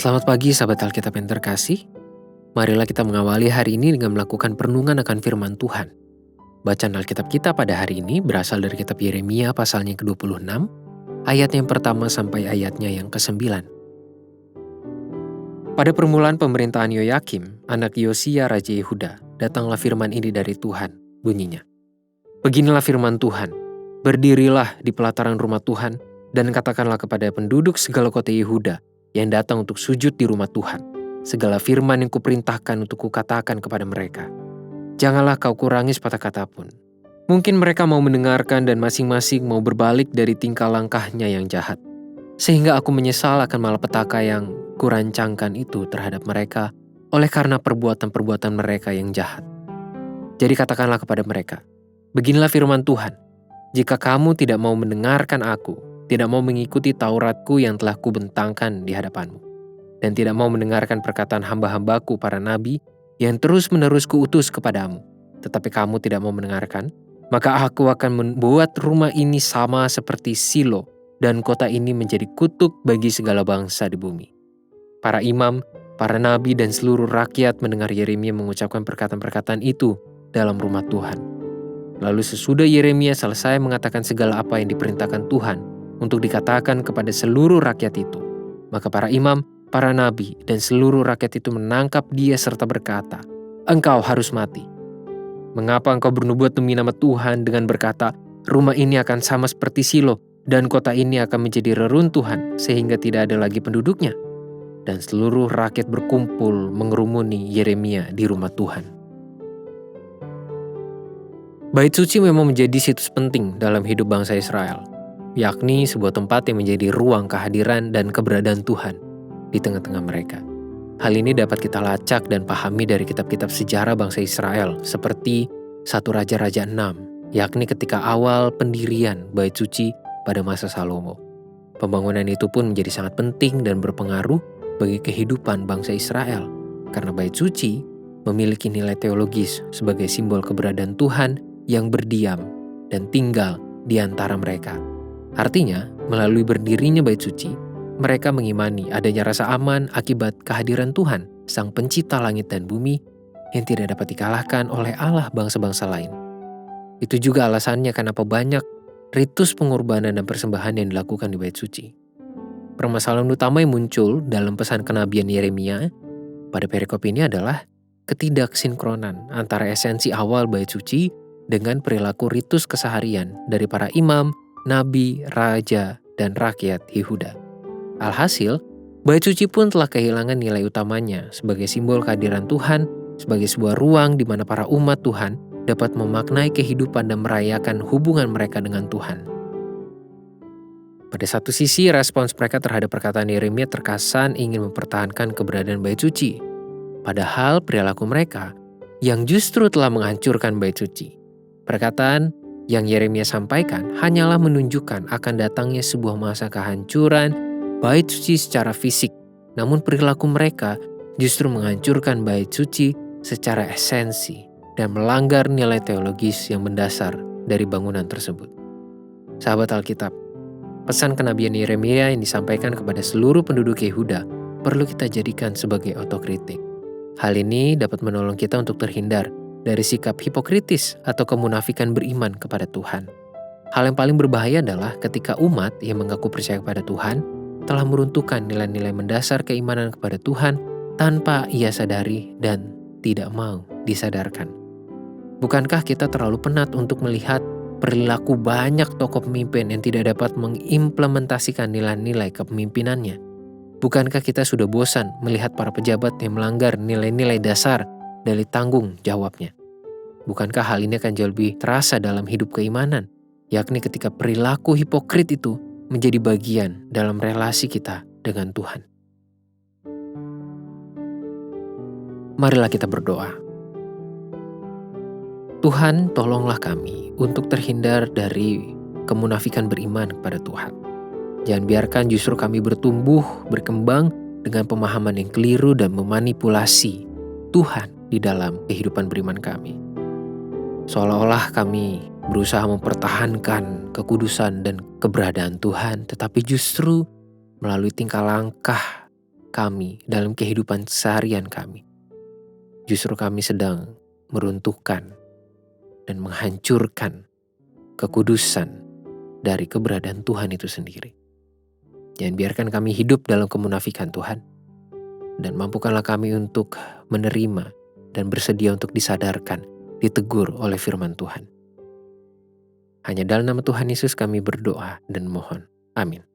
Selamat pagi sahabat Alkitab yang terkasih. Marilah kita mengawali hari ini dengan melakukan perenungan akan firman Tuhan. Bacaan Alkitab kita pada hari ini berasal dari kitab Yeremia pasalnya yang ke-26, ayat yang pertama sampai ayatnya yang ke-9. Pada permulaan pemerintahan Yoyakim, anak Yosia Raja Yehuda, datanglah firman ini dari Tuhan, bunyinya. Beginilah firman Tuhan, berdirilah di pelataran rumah Tuhan, dan katakanlah kepada penduduk segala kota Yehuda, yang datang untuk sujud di rumah Tuhan, segala firman yang kuperintahkan untuk kukatakan kepada mereka. Janganlah kau kurangi sepatah kata pun. Mungkin mereka mau mendengarkan dan masing-masing mau berbalik dari tingkah langkahnya yang jahat. Sehingga aku menyesal akan malapetaka yang kurancangkan itu terhadap mereka oleh karena perbuatan-perbuatan mereka yang jahat. Jadi katakanlah kepada mereka, beginilah firman Tuhan, jika kamu tidak mau mendengarkan aku, tidak mau mengikuti Tauratku yang telah kubentangkan di hadapanmu, dan tidak mau mendengarkan perkataan hamba-hambaku para nabi yang terus-menerus kuutus kepadamu, tetapi kamu tidak mau mendengarkan, maka aku akan membuat rumah ini sama seperti Silo, dan kota ini menjadi kutuk bagi segala bangsa di bumi. Para imam, para nabi, dan seluruh rakyat mendengar Yeremia mengucapkan perkataan-perkataan itu dalam rumah Tuhan. Lalu sesudah Yeremia selesai mengatakan segala apa yang diperintahkan Tuhan untuk dikatakan kepada seluruh rakyat itu, maka para imam, para nabi, dan seluruh rakyat itu menangkap dia serta berkata, "Engkau harus mati. Mengapa engkau bernubuat demi nama Tuhan dengan berkata, rumah ini akan sama seperti Silo, dan kota ini akan menjadi reruntuhan sehingga tidak ada lagi penduduknya?" Dan seluruh rakyat berkumpul mengerumuni Yeremia di rumah Tuhan. Bait suci memang menjadi situs penting dalam hidup bangsa Israel, yakni sebuah tempat yang menjadi ruang kehadiran dan keberadaan Tuhan di tengah-tengah mereka. Hal ini dapat kita lacak dan pahami dari kitab-kitab sejarah bangsa Israel seperti 1 Raja-Raja 6, yakni ketika awal pendirian Bait Suci pada masa Salomo. Pembangunan itu pun menjadi sangat penting dan berpengaruh bagi kehidupan bangsa Israel, karena Bait Suci memiliki nilai teologis sebagai simbol keberadaan Tuhan yang berdiam dan tinggal di antara mereka. Artinya, melalui berdirinya Bait Suci, mereka mengimani adanya rasa aman akibat kehadiran Tuhan, Sang Pencipta langit dan bumi, yang tidak dapat dikalahkan oleh Allah bangsa-bangsa lain. Itu juga alasannya kenapa banyak ritus pengorbanan dan persembahan yang dilakukan di Bait Suci. Permasalahan utama yang muncul dalam pesan kenabian Yeremia pada perikop ini adalah ketidaksinkronan antara esensi awal Bait Suci dengan perilaku ritus keseharian dari para imam, nabi, raja, dan rakyat Yehuda. Alhasil, Bait Suci pun telah kehilangan nilai utamanya sebagai simbol kehadiran Tuhan, sebagai sebuah ruang di mana para umat Tuhan dapat memaknai kehidupan dan merayakan hubungan mereka dengan Tuhan. Pada satu sisi, respons mereka terhadap perkataan Yeremia terkesan ingin mempertahankan keberadaan Bait Suci, padahal perilaku mereka yang justru telah menghancurkan Bait Suci. Perkataan yang Yeremia sampaikan hanyalah menunjukkan akan datangnya sebuah masa kehancuran Bait Suci secara fisik, namun perilaku mereka justru menghancurkan Bait Suci secara esensi dan melanggar nilai teologis yang mendasar dari bangunan tersebut. Sahabat Alkitab, pesan kenabian Yeremia yang disampaikan kepada seluruh penduduk Yehuda perlu kita jadikan sebagai otokritik. Hal ini dapat menolong kita untuk terhindar dari sikap hipokritis atau kemunafikan beriman kepada Tuhan. Hal yang paling berbahaya adalah ketika umat yang mengaku percaya kepada Tuhan telah meruntuhkan nilai-nilai mendasar keimanan kepada Tuhan tanpa ia sadari dan tidak mau disadarkan. Bukankah kita terlalu penat untuk melihat perilaku banyak tokoh pemimpin yang tidak dapat mengimplementasikan nilai-nilai kepemimpinannya? Bukankah kita sudah bosan melihat para pejabat yang melanggar nilai-nilai dasar dari tanggung jawabnya? Bukankah hal ini akan jauh lebih terasa dalam hidup keimanan, yakni ketika perilaku hipokrit itu menjadi bagian dalam relasi kita dengan Tuhan. Marilah kita berdoa. Tuhan, tolonglah kami untuk terhindar dari kemunafikan beriman kepada Tuhan. Jangan biarkan justru kami bertumbuh, berkembang dengan pemahaman yang keliru dan memanipulasi Tuhan di dalam kehidupan beriman kami. Seolah-olah kami berusaha mempertahankan kekudusan dan keberadaan Tuhan, tetapi justru melalui tingkah langkah kami dalam kehidupan seharian kami. Justru kami sedang meruntuhkan dan menghancurkan kekudusan dari keberadaan Tuhan itu sendiri. Jangan biarkan kami hidup dalam kemunafikan Tuhan, dan mampukanlah kami untuk menerima dan bersedia untuk disadarkan, ditegur oleh firman Tuhan. Hanya dalam nama Tuhan Yesus kami berdoa dan mohon. Amin.